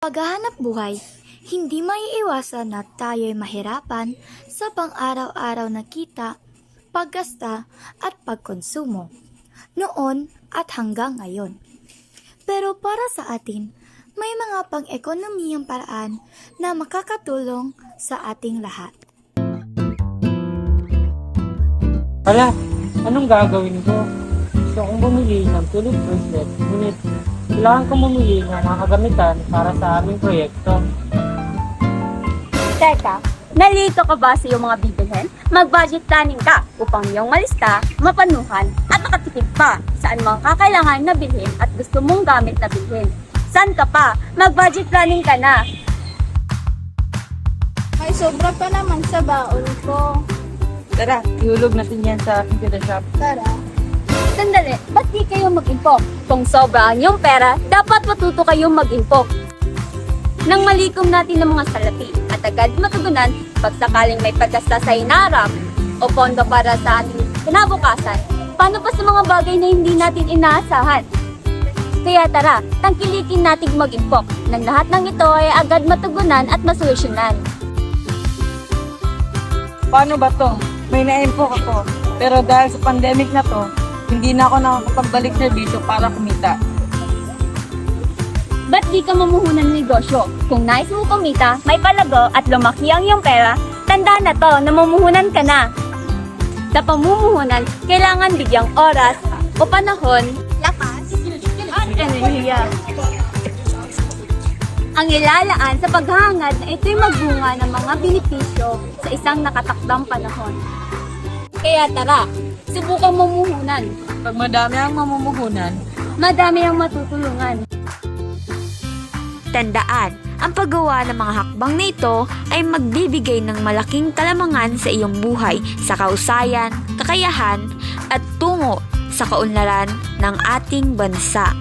paghahanap buhay, hindi maiiwasan na tayo'y mahirapan sa pang-araw-araw na kita, paggasta at pagkonsumo, noon at hanggang ngayon. Pero para sa atin, may mga pang-ekonomiyang paraan na makakatulong sa ating lahat. Hala, anong gagawin ko? Gusto kong bumili ng tulip bracelet, ngunit kailangan kong bumili ng mga kagamitan para sa aming proyekto. Teka, nalito ka ba sa iyong mga bibilhin? Mag-budget planning ka upang iyong malista, mapanuhan, at makatipid pa saan mga kakailangan na bilhin at gusto mong gamit na bilhin. Saan ka pa? Mag-budget planning ka na. May sobra pa naman sa baon ko. Tara, ihulog natin yan sa computer shop. Tara. Sandali, ba't di kayo mag-impok? Kung sobra ang iyong pera, dapat matuto kayong mag-impok. Nang malikom natin ng mga salapi at agad matugunan pag sakaling may pagkasta sa inarap o pondo para sa ating kinabukasan, paano pa sa mga bagay na hindi natin inaasahan? Kaya tara, tangkilikin nating mag-impok nang lahat ng ito ay agad matugunan at masolusyonan. Paano ba to? May na-impok ako. Pero dahil sa pandemic na to, hindi na ako nakakapagbalik serbisyo para kumita. Ba't di ka mamuhunan ng negosyo? Kung nais mo kumita, may palago at lumaki ang iyong pera, tandaan na to na mamuhunan ka na. Sa pamumuhunan, kailangan bigyang oras o panahon, lakas, at enerhiya. Ang ilalaan sa paghahangad na ito'y magbunga ng mga benepisyo sa isang nakatakdang panahon. Kaya tara, subukang mamuhunan. Pag madami ang mamumuhunan, Madami ang matutulungan. Tandaan, ang paggawa ng mga hakbang na ito ay magbibigay ng malaking kalamangan sa iyong buhay sa kausayan, kakayahan at tungo sa kaunlaran ng ating bansa.